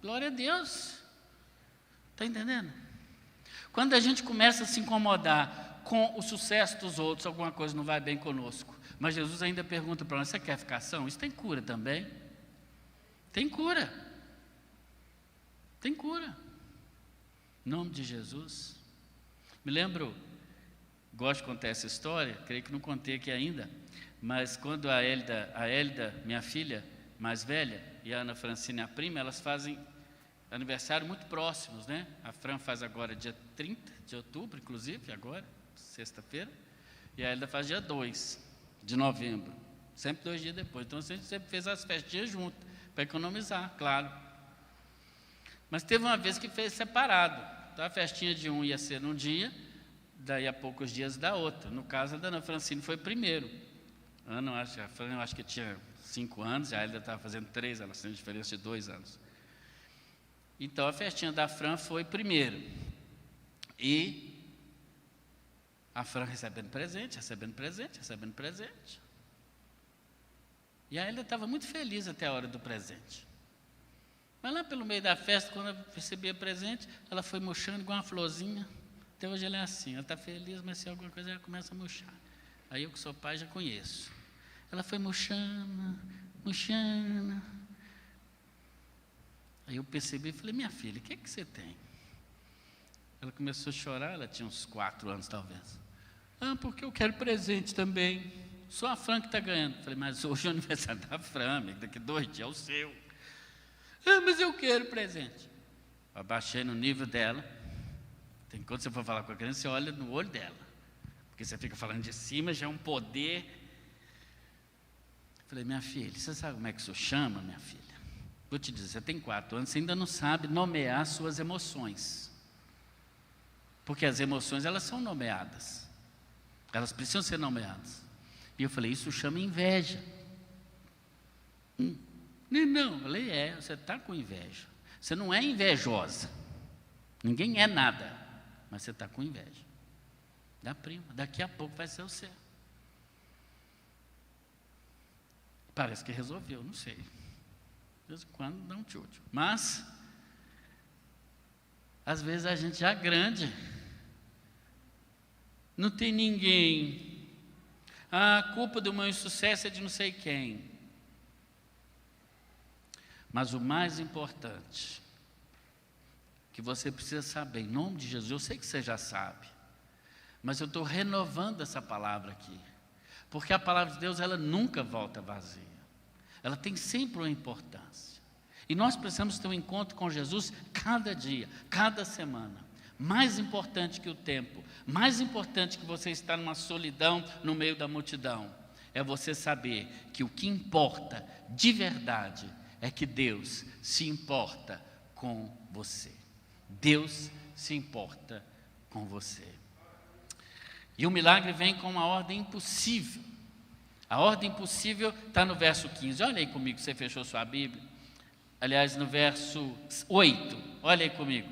S1: Glória a Deus. Está entendendo? Quando a gente começa a se incomodar com o sucesso dos outros, alguma coisa não vai bem conosco. Mas Jesus ainda pergunta para nós, você quer ficar são? Isso tem cura também. Tem cura. Tem cura. Em nome de Jesus. Me lembro... Gosto de contar essa história, creio que não contei aqui ainda, mas quando a Hélida, minha filha mais velha, e a Ana Francine, a prima, elas fazem aniversário muito próximos, né? A Fran faz agora dia 30 de outubro, inclusive, agora, sexta-feira, e a Hélida faz dia 2 de novembro, sempre 2 dias depois. Então a gente sempre fez as festinhas juntas, para economizar, claro. Mas teve uma vez que fez separado, então a festinha de um ia ser num dia, daí a poucos dias da outra. No caso, a Ana Francine foi primeiro. A Fran, eu acho que tinha 5 anos, a Hélida estava fazendo 3, elas têm diferença de 2 anos. Então, a festinha da Fran foi primeiro. E a Fran recebendo presente. E a Hélida estava muito feliz até a hora do presente. Mas lá pelo meio da festa, quando eu recebi o presente, ela foi murchando igual uma florzinha. Até hoje ela é assim, ela está feliz, mas se alguma coisa ela começa a murchar. Aí eu que sou pai já conheço. Ela foi murchando. Aí eu percebi e falei, minha filha, o que é que você tem? Ela começou a chorar, ela tinha uns 4 anos talvez. Porque eu quero presente também. Só a Fran que está ganhando. Falei, mas hoje é o aniversário da Fran, daqui 2 dias é o seu. Mas eu quero presente. Abaixei no nível dela. Quando você for falar com a criança, você olha no olho dela. Porque você fica falando de cima, já é um poder. Falei, minha filha, você sabe como é que isso chama, minha filha? Vou te dizer, você tem 4 anos, você ainda não sabe nomear suas emoções. Porque as emoções, elas são nomeadas. Elas precisam ser nomeadas. E eu falei, isso chama inveja. Não, eu falei, você está com inveja. Você não é invejosa. Ninguém é nada. Mas você está com inveja. Da prima, daqui a pouco vai ser o seu. Parece que resolveu, não sei. De vez em quando dá um tchutchu. Mas, às vezes a gente já é grande. Não tem ninguém. A culpa do meu insucesso é de não sei quem. Mas o mais importante, que você precisa saber, em nome de Jesus, eu sei que você já sabe, mas eu estou renovando essa palavra aqui, porque a palavra de Deus, ela nunca volta vazia, ela tem sempre uma importância, e nós precisamos ter um encontro com Jesus cada dia, cada semana, mais importante que o tempo, mais importante que você estar numa solidão no meio da multidão, é você saber que o que importa de verdade é que Deus se importa com você. Deus se importa com você. E o milagre vem com uma ordem impossível. A ordem impossível está no verso 15. Olha aí comigo, você fechou sua Bíblia. Aliás, no verso 8. Olha aí comigo.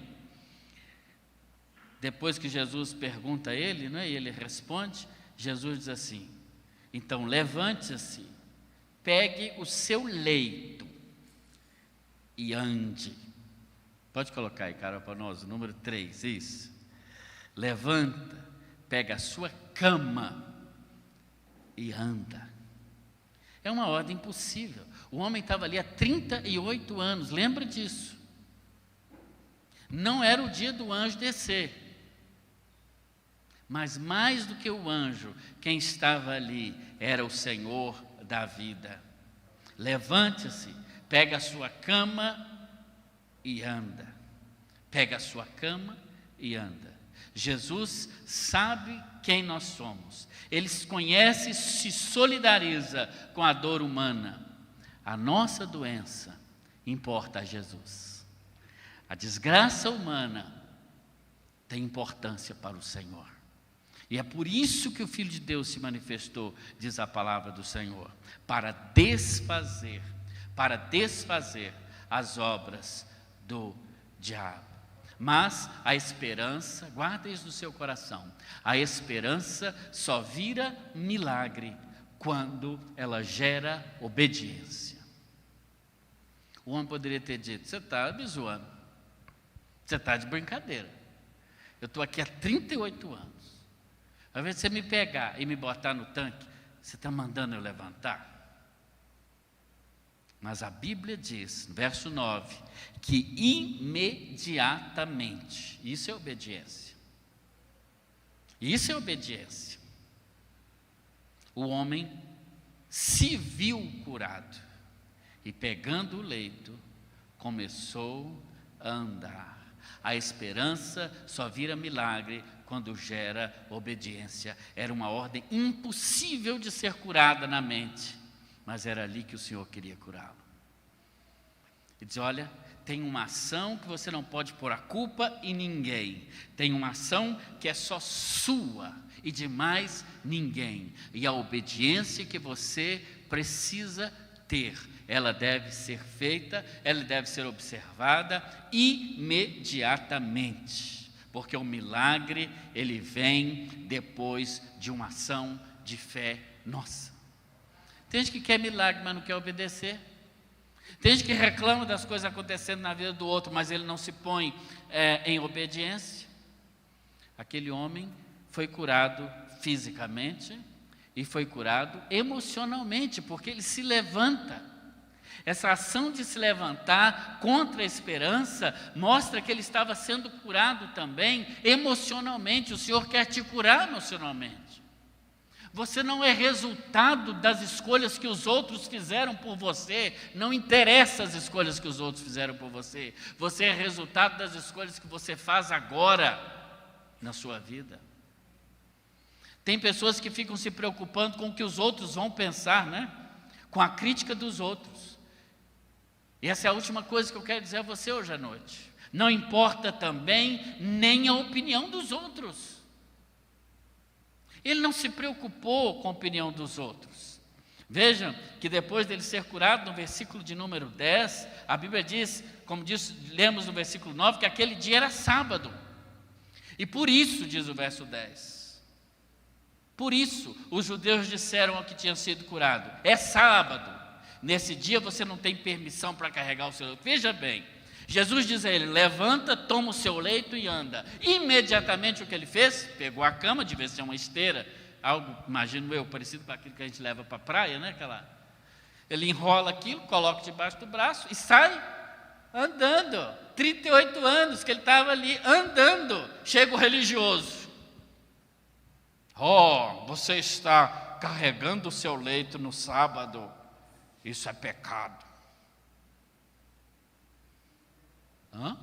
S1: Depois que Jesus pergunta a ele, não é? E ele responde, Jesus diz assim, então levante-se, pegue o seu leito e ande. Pode colocar aí, Carol, para nós, o número 3, isso. Levanta, pega a sua cama e anda. É uma ordem impossível. O homem estava ali há 38 anos, lembra disso. Não era o dia do anjo descer. Mas mais do que o anjo, quem estava ali era o Senhor da vida. Levante-se, pega a sua cama e anda. Pega a sua cama e anda. Jesus sabe quem nós somos. Ele se conhece e se solidariza com a dor humana. A nossa doença importa a Jesus. A desgraça humana tem importância para o Senhor. E é por isso que o Filho de Deus se manifestou, diz a palavra do Senhor, para desfazer as obras do diabo. Mas a esperança, guarda isso no seu coração, a esperança só vira milagre quando ela gera obediência. O homem poderia ter dito, você está me zoando, você está de brincadeira, eu estou aqui há 38 anos, ao invés de você me pegar e me botar no tanque, você está mandando eu levantar? Mas a Bíblia diz, no verso 9, que imediatamente, isso é obediência. Isso é obediência. O homem se viu curado e pegando o leito, começou a andar. A esperança só vira milagre quando gera obediência. Era uma ordem impossível de ser curada na mente. Mas era ali que o Senhor queria curá-lo. Ele diz, olha, tem uma ação que você não pode pôr a culpa em ninguém. Tem uma ação que é só sua e de mais ninguém. E a obediência que você precisa ter, ela deve ser feita, ela deve ser observada imediatamente. Porque o milagre, ele vem depois de uma ação de fé nossa. Tem gente que quer milagre, mas não quer obedecer. Tem gente que reclama das coisas acontecendo na vida do outro, mas ele não se põe em obediência. Aquele homem foi curado fisicamente e foi curado emocionalmente, porque ele se levanta. Essa ação de se levantar contra a esperança mostra que ele estava sendo curado também emocionalmente. O Senhor quer te curar emocionalmente. Você não é resultado das escolhas que os outros fizeram por você. Não interessa as escolhas que os outros fizeram por você. Você é resultado das escolhas que você faz agora na sua vida. Tem pessoas que ficam se preocupando com o que os outros vão pensar, né? Com a crítica dos outros. E essa é a última coisa que eu quero dizer a você hoje à noite. Não importa também nem a opinião dos outros. Ele não se preocupou com a opinião dos outros. Vejam que depois dele ser curado, no versículo de número 10, a Bíblia diz, lemos no versículo 9, que aquele dia era sábado. E por isso, diz o verso 10, por isso os judeus disseram ao que tinha sido curado: é sábado, nesse dia você não tem permissão para carregar o seu leito. Veja bem, Jesus diz a ele: levanta, toma o seu leito e anda. Imediatamente o que ele fez? Pegou a cama, devia ser uma esteira, algo, imagino eu, parecido com aquilo que a gente leva para a praia, né? Ele enrola aquilo, coloca debaixo do braço e sai andando. 38 anos que ele estava ali andando. Chega o religioso: você está carregando o seu leito no sábado, isso é pecado. Hã?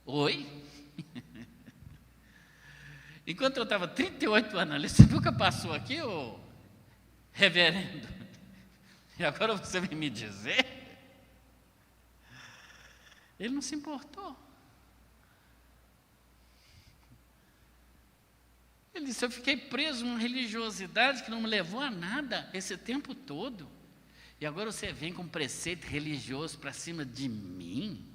S1: Oi? Enquanto eu estava 38 anos ali, você nunca passou aqui, ô reverendo? E agora você vem me dizer? Ele não se importou. Ele disse: eu fiquei preso numa religiosidade que não me levou a nada esse tempo todo. E agora você vem com um preceito religioso para cima de mim?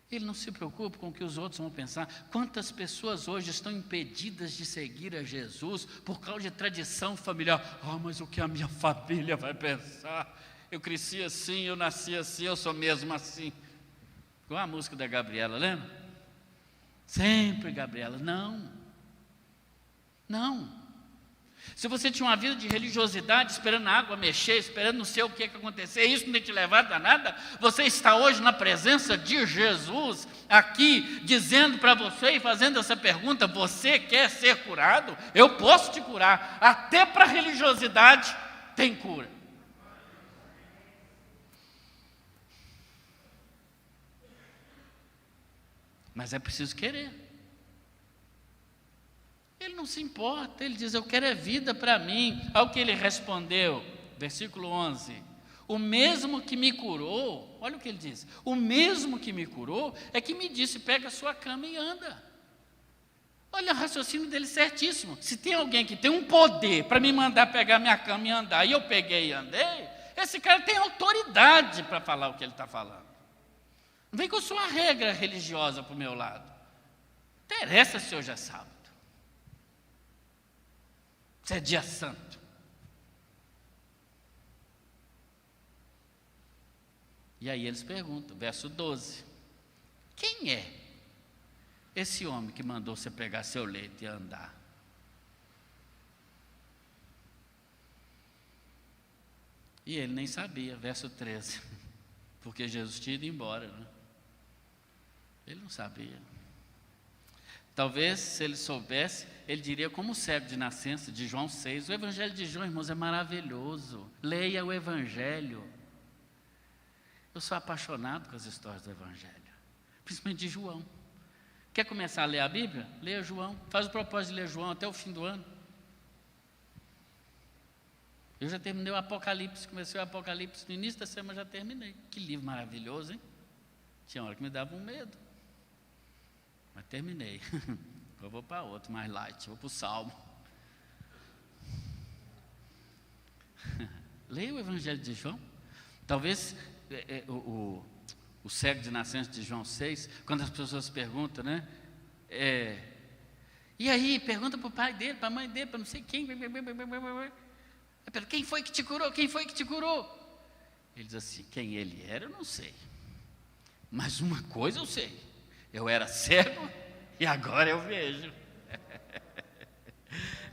S1: Ele não se preocupa com o que os outros vão pensar. Quantas pessoas hoje estão impedidas de seguir a Jesus por causa de tradição familiar? Mas o que a minha família vai pensar? Eu cresci assim, eu nasci assim, eu sou mesmo assim. Igual a música da Gabriela, lembra? Sempre Gabriela. Não. Se você tinha uma vida de religiosidade, esperando a água mexer, esperando não sei o que acontecer, isso não tem te levado a nada, você está hoje na presença de Jesus, aqui, dizendo para você e fazendo essa pergunta: você quer ser curado? Eu posso te curar. Até para a religiosidade tem cura. Mas é preciso querer. Ele não se importa, ele diz: eu quero é vida para mim. Ao que ele respondeu, versículo 11: o mesmo que me curou, olha o que ele diz: o mesmo que me curou é que me disse: pega a sua cama e anda. Olha o raciocínio dele certíssimo. Se tem alguém que tem um poder para me mandar pegar minha cama e andar, e eu peguei e andei, esse cara tem autoridade para falar o que ele está falando. Não vem com sua regra religiosa para o meu lado. Não interessa se hoje é sábado. Isso é dia santo. E aí eles perguntam, verso 12: quem é esse homem que mandou você pegar seu leito e andar? E ele nem sabia, verso 13, porque Jesus tinha ido embora, né? Ele não sabia. Talvez, se ele soubesse, ele diria como o cego de nascença, de João 6. O Evangelho de João, irmãos, é maravilhoso. Leia o Evangelho. Eu sou apaixonado com as histórias do Evangelho, principalmente de João. Quer começar a ler a Bíblia? Leia João. Faz o propósito de ler João até o fim do ano. Eu já terminei o Apocalipse, comecei o Apocalipse no início da semana, já terminei. Que livro maravilhoso, hein? Tinha hora que me dava um medo. Mas terminei. Eu vou para outro, mais light, vou para o Salmo. Leia o Evangelho de João. Talvez o cego de nascença de João 6, quando as pessoas perguntam, né? E aí, pergunta para o pai dele, para a mãe dele, para não sei quem. Quem foi que te curou? Quem foi que te curou? Ele diz assim: quem ele era eu não sei, mas uma coisa eu sei, eu era cego e agora eu vejo.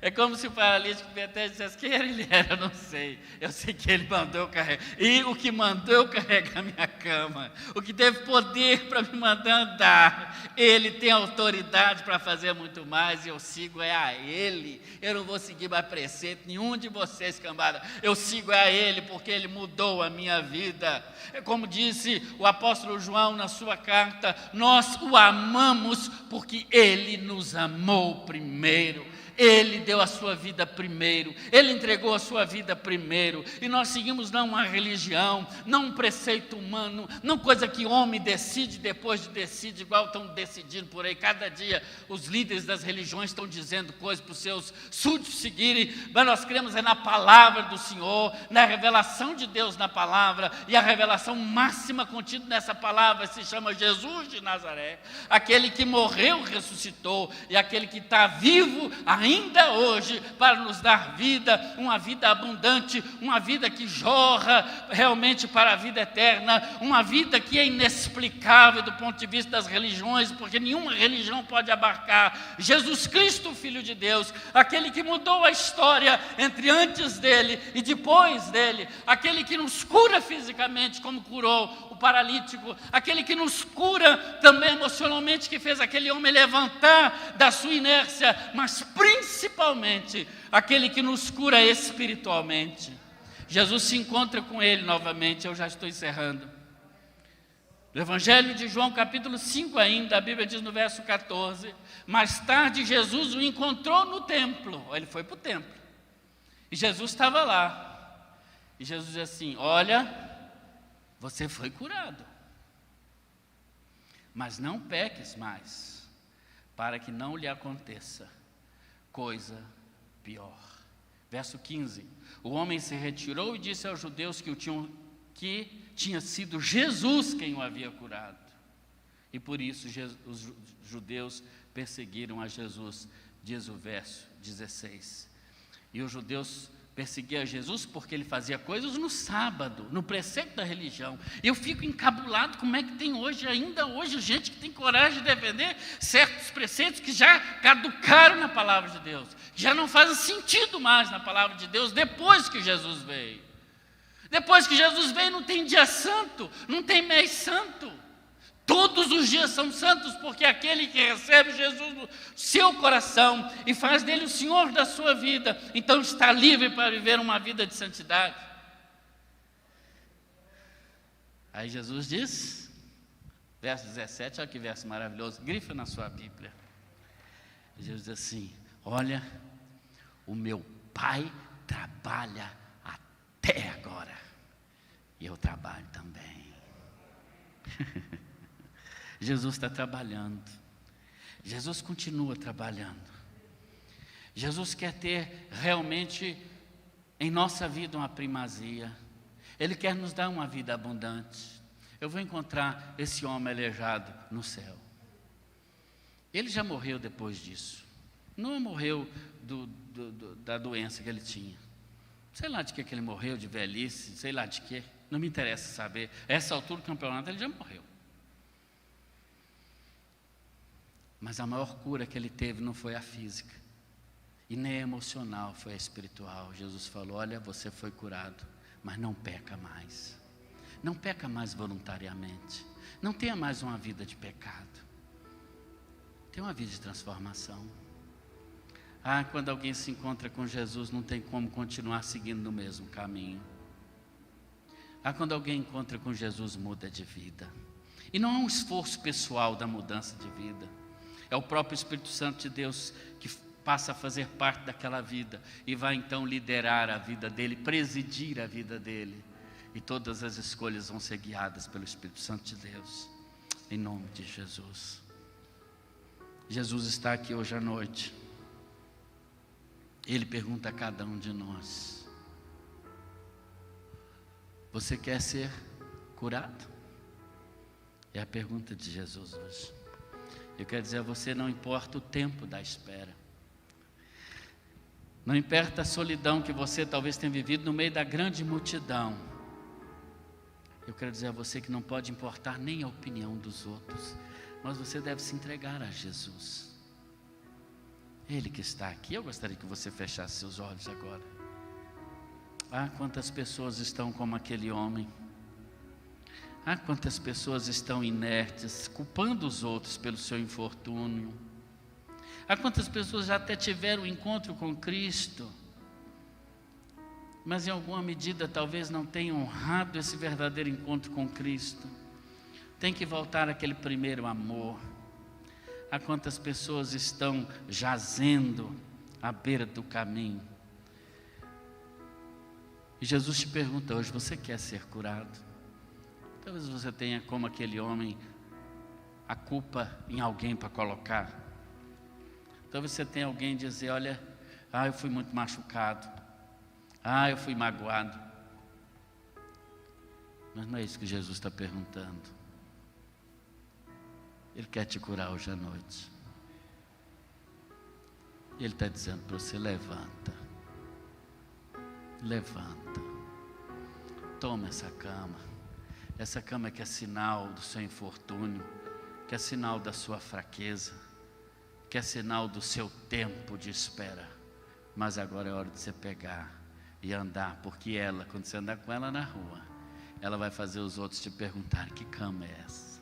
S1: É como se o paralítico até dissesse: quem ele era, eu não sei. Eu sei que ele mandou eu carregar. E o que mandou eu carregar a minha cama, o que teve poder para me mandar andar, ele tem autoridade para fazer muito mais, e eu sigo a ele. Eu não vou seguir mais preceito nenhum de vocês, cambada. Eu sigo a ele, porque ele mudou a minha vida. É como disse o apóstolo João na sua carta: nós o amamos porque ele nos amou primeiro. Ele deu a sua vida primeiro, Ele entregou a sua vida primeiro, e nós seguimos não uma religião, não um preceito humano, não coisa que homem decide, depois decide, igual estão decidindo por aí, cada dia os líderes das religiões estão dizendo coisas para os seus súditos seguirem, mas nós cremos na palavra do Senhor, na revelação de Deus na palavra, e a revelação máxima contida nessa palavra se chama Jesus de Nazaré, aquele que morreu, ressuscitou, e aquele que está vivo ainda hoje, para nos dar vida, uma vida abundante, uma vida que jorra realmente para a vida eterna, uma vida que é inexplicável do ponto de vista das religiões, porque nenhuma religião pode abarcar. Jesus Cristo, Filho de Deus, aquele que mudou a história entre antes dele e depois dele, aquele que nos cura fisicamente, como curou o paralítico, aquele que nos cura também emocionalmente, que fez aquele homem levantar da sua inércia, mas principalmente aquele que nos cura espiritualmente. Jesus se encontra com ele novamente, eu já estou encerrando. No Evangelho de João, capítulo 5 ainda, a Bíblia diz no verso 14, mais tarde Jesus o encontrou no templo, ele foi para o templo, e Jesus estava lá, e Jesus disse assim: olha, você foi curado, mas não peques mais, para que não lhe aconteça coisa pior. Verso 15, o homem se retirou e disse aos judeus que tinha sido Jesus quem o havia curado, e por isso os judeus perseguiram a Jesus, diz o verso 16, e os judeus perseguiam a Jesus porque ele fazia coisas no sábado, no preceito da religião. Eu fico encabulado como é que tem hoje, ainda hoje, gente que tem coragem de defender certos preceitos que já caducaram na palavra de Deus, que já não fazem sentido mais na palavra de Deus depois que Jesus veio. Depois que Jesus veio não tem dia santo, não tem mês santo. Todos os dias são santos, porque aquele que recebe Jesus no seu coração e faz dele o Senhor da sua vida, então está livre para viver uma vida de santidade. Aí Jesus diz, verso 17, olha que verso maravilhoso, grifa na sua Bíblia. Jesus diz assim: olha, o meu Pai trabalha até agora, e eu trabalho também. Jesus está trabalhando, Jesus continua trabalhando, Jesus quer ter realmente em nossa vida uma primazia, Ele quer nos dar uma vida abundante. Eu vou encontrar esse homem aleijado no céu, ele já morreu depois disso, não morreu da doença que ele tinha, sei lá de que ele morreu, de velhice, sei lá de que, não me interessa saber, a essa altura do campeonato ele já morreu. Mas a maior cura que ele teve não foi a física, e nem a emocional, foi a espiritual. Jesus falou: olha, você foi curado, mas não peca mais. Não peca mais voluntariamente. Não tenha mais uma vida de pecado. Tenha uma vida de transformação. Quando alguém se encontra com Jesus, não tem como continuar seguindo no mesmo caminho. Quando alguém encontra com Jesus, muda de vida. E não é um esforço pessoal da mudança de vida. É o próprio Espírito Santo de Deus que passa a fazer parte daquela vida e vai então liderar a vida dele, presidir a vida dele. E todas as escolhas vão ser guiadas pelo Espírito Santo de Deus. Em nome de Jesus. Jesus está aqui hoje à noite. Ele pergunta a cada um de nós: você quer ser curado? É a pergunta de Jesus hoje. Eu quero dizer a você, não importa o tempo da espera. Não importa a solidão que você talvez tenha vivido no meio da grande multidão. Eu quero dizer a você que não pode importar nem a opinião dos outros, mas você deve se entregar a Jesus. Ele que está aqui. Eu gostaria que você fechasse seus olhos agora. Ah, quantas pessoas estão como aquele homem. Ah, quantas pessoas estão inertes, culpando os outros pelo seu infortúnio. Ah, quantas pessoas já até tiveram um encontro com Cristo, mas em alguma medida talvez não tenham honrado esse verdadeiro encontro com Cristo. Tem que voltar àquele primeiro amor. Há quantas pessoas estão jazendo à beira do caminho. E Jesus te pergunta hoje, você quer ser curado? Talvez você tenha, como aquele homem, a culpa em alguém para colocar. Talvez você tenha alguém dizer, olha, eu fui muito machucado. Eu fui magoado. Mas não é isso que Jesus está perguntando. Ele quer te curar hoje à noite. E Ele está dizendo para você, levanta. Levanta. Toma essa cama. Essa cama que é sinal do seu infortúnio, que é sinal da sua fraqueza, que é sinal do seu tempo de espera. Mas agora é hora de você pegar e andar, porque ela, quando você andar com ela na rua, ela vai fazer os outros te perguntar, que cama é essa?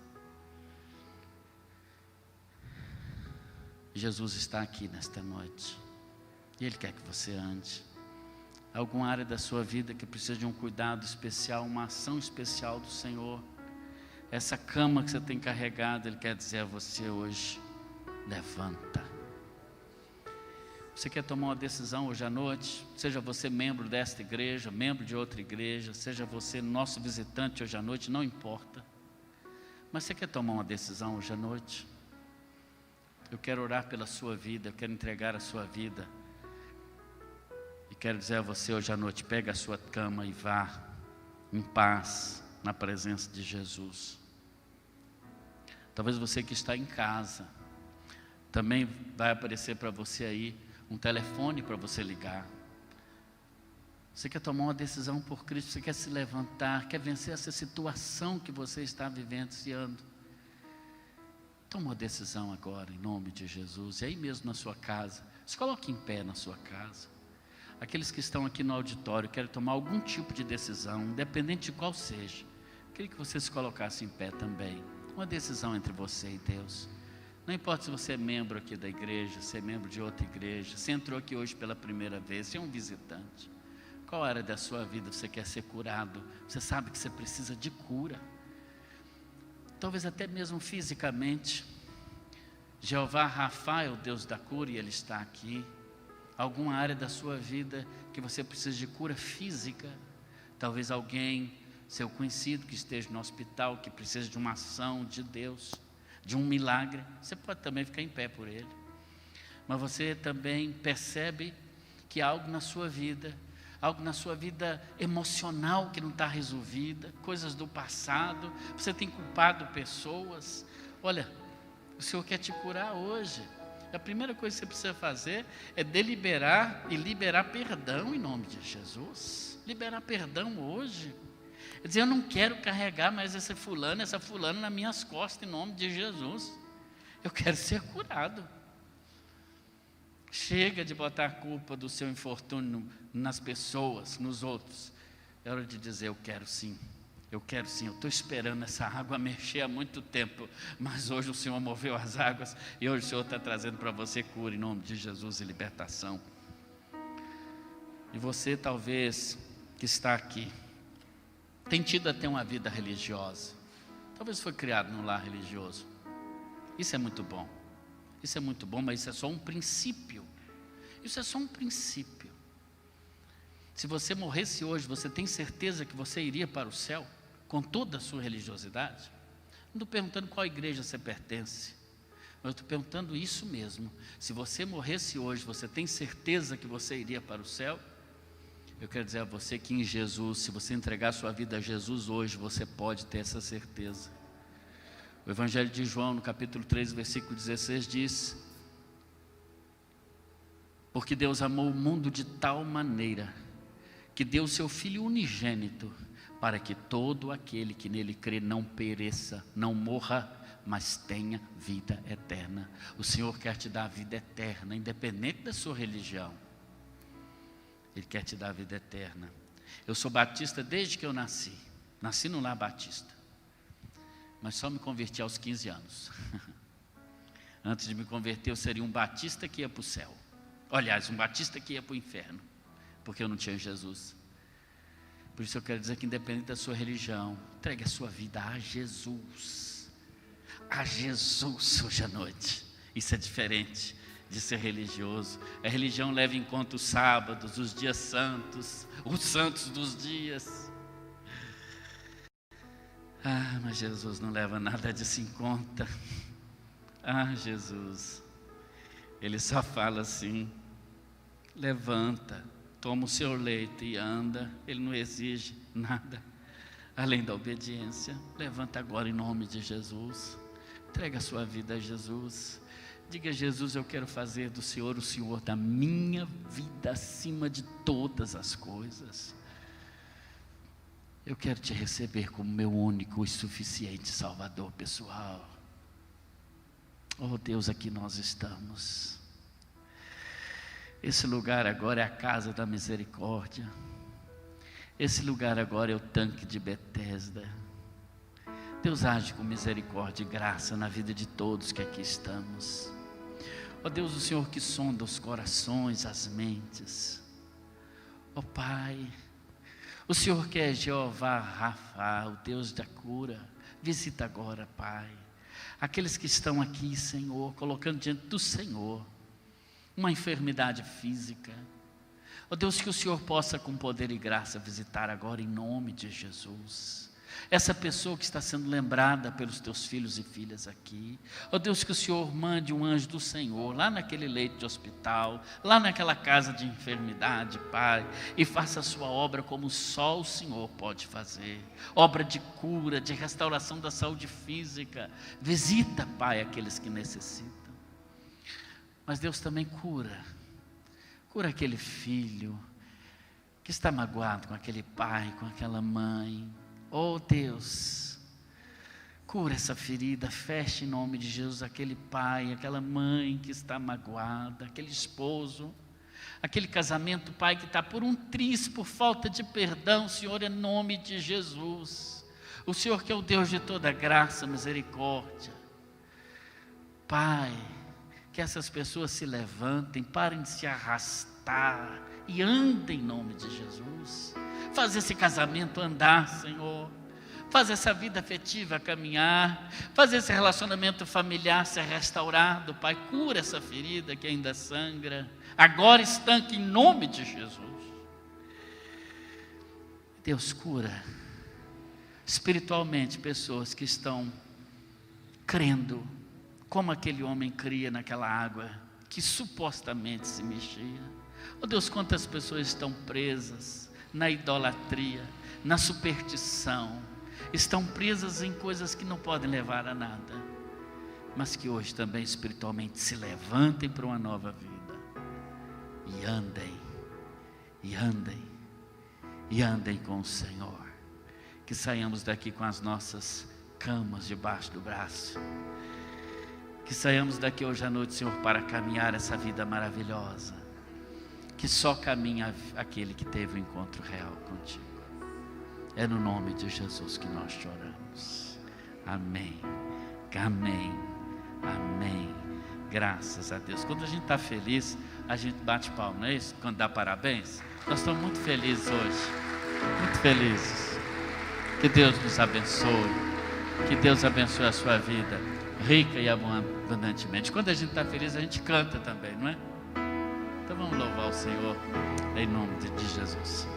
S1: Jesus está aqui nesta noite, e Ele quer que você ande. Alguma área da sua vida que precisa de um cuidado especial, uma ação especial do Senhor. Essa cama que você tem carregado, Ele quer dizer a você hoje, levanta. Você quer tomar uma decisão hoje à noite? Seja você membro desta igreja, membro de outra igreja, seja você nosso visitante hoje à noite, não importa. Mas você quer tomar uma decisão hoje à noite? Eu quero orar pela sua vida, eu quero entregar a sua vida. E quero dizer a você hoje à noite, pega a sua cama e vá em paz na presença de Jesus. Talvez você que está em casa, também vai aparecer para você aí um telefone para você ligar. Você quer tomar uma decisão por Cristo, você quer se levantar, quer vencer essa situação que você está vivenciando. Toma uma decisão agora, em nome de Jesus, e aí mesmo na sua casa, se coloque em pé na sua casa. Aqueles que estão aqui no auditório, querem tomar algum tipo de decisão, independente de qual seja, queria que você se colocasse em pé também. Uma decisão entre você e Deus. Não importa se você é membro aqui da igreja, se é membro de outra igreja, se entrou aqui hoje pela primeira vez, se é um visitante. Qual área da sua vida você quer ser curado? Você sabe que você precisa de cura. Talvez até mesmo fisicamente. Jeová Rafa é o Deus da cura e Ele está aqui. Alguma área da sua vida que você precisa de cura física. Talvez alguém, seu conhecido que esteja no hospital, que precisa de uma ação de Deus, de um milagre. Você pode também ficar em pé por ele. Mas você também percebe que há algo na sua vida emocional que não está resolvida, coisas do passado, você tem culpado pessoas. Olha, o Senhor quer te curar hoje. A primeira coisa que você precisa fazer é deliberar e liberar perdão em nome de Jesus. Liberar perdão hoje. Quer dizer, eu não quero carregar mais essa fulana nas minhas costas em nome de Jesus. Eu quero ser curado. Chega de botar a culpa do seu infortúnio nas pessoas, nos outros. É hora de dizer, eu quero sim, eu estou esperando essa água mexer há muito tempo, mas hoje o Senhor moveu as águas, e hoje o Senhor está trazendo para você cura em nome de Jesus e libertação. E você talvez, que está aqui, tem tido até uma vida religiosa, talvez foi criado num lar religioso, isso é muito bom, mas isso é só um princípio. Isso é só um princípio. Se você morresse hoje, você tem certeza que você iria para o céu, com toda a sua religiosidade? Não estou perguntando qual igreja você pertence, mas eu estou perguntando isso mesmo. Se você morresse hoje, você tem certeza que você iria para o céu? Eu quero dizer a você que em Jesus, se você entregar sua vida a Jesus hoje, você pode ter essa certeza. O Evangelho de João, no capítulo 3, versículo 16, diz: Porque Deus amou o mundo de tal maneira que deu seu Filho unigênito, para que todo aquele que nele crê não pereça, não morra, mas tenha vida eterna. O Senhor quer te dar a vida eterna, independente da sua religião. Ele quer te dar a vida eterna. Eu sou batista desde que eu nasci. Nasci no lar batista. Mas só me converti aos 15 anos. Antes de me converter, eu seria um batista que ia para o céu. Aliás, um batista que ia para o inferno. Porque eu não tinha Jesus. Por isso eu quero dizer que independente da sua religião, entregue a sua vida a Jesus. A Jesus hoje à noite. Isso é diferente de ser religioso. A religião leva em conta os sábados, os dias santos, os santos dos dias. Mas Jesus não leva nada disso em conta. Jesus, Ele só fala assim: levanta, toma o seu leito e anda. Ele não exige nada além da obediência. Levanta agora em nome de Jesus. Entrega a sua vida a Jesus. Diga: Jesus, eu quero fazer do Senhor o Senhor da minha vida acima de todas as coisas. Eu quero te receber como meu único e suficiente Salvador pessoal. Oh Deus, aqui nós estamos. Esse lugar agora é a casa da misericórdia. Esse lugar agora é o tanque de Betesda. Deus age com misericórdia e graça na vida de todos que aqui estamos. Ó Deus, o Senhor que sonda os corações, as mentes. Ó Pai, o Senhor que é Jeová Rafa, o Deus da cura. Visita agora, Pai, aqueles que estão aqui, Senhor, colocando diante do Senhor uma enfermidade física. Ó Deus, que o Senhor possa com poder e graça visitar agora em nome de Jesus essa pessoa que está sendo lembrada pelos teus filhos e filhas aqui. Ó Deus, que o Senhor mande um anjo do Senhor lá naquele leito de hospital, lá naquela casa de enfermidade, Pai, e faça a sua obra como só o Senhor pode fazer, obra de cura, de restauração da saúde física. Visita, Pai, aqueles que necessitam. Mas Deus também cura aquele filho que está magoado com aquele pai, com aquela mãe. Oh Deus, cura essa ferida, feche em nome de Jesus aquele pai, aquela mãe que está magoada, aquele esposo, aquele casamento, Pai, que está por um triz, por falta de perdão, Senhor, em nome de Jesus. O Senhor que é o Deus de toda graça, misericórdia. Pai, que essas pessoas se levantem, parem de se arrastar e andem em nome de Jesus. Faz esse casamento andar, Senhor. Faz essa vida afetiva caminhar. Faz esse relacionamento familiar ser restaurado, Pai. Cura essa ferida que ainda sangra. Agora estanque em nome de Jesus. Deus, cura espiritualmente pessoas que estão crendo como aquele homem cria naquela água que supostamente se mexia. Oh Deus, quantas pessoas estão presas na idolatria, na superstição, estão presas em coisas que não podem levar a nada, mas que hoje também espiritualmente se levantem para uma nova vida, e andem, e andem, e andem com o Senhor. Que saiamos daqui com as nossas camas debaixo do braço, que saiamos daqui hoje à noite, Senhor, para caminhar essa vida maravilhosa, que só caminha aquele que teve um encontro real contigo. É no nome de Jesus que nós choramos. Amém, amém, amém. Graças a Deus. Quando a gente está feliz, a gente bate palma, não é isso? Quando dá parabéns. Nós estamos muito felizes hoje, muito felizes. Que Deus nos abençoe, que Deus abençoe a sua vida rica e abundantemente. Quando a gente está feliz, a gente canta também, não é? Então vamos louvar o Senhor em nome de Jesus.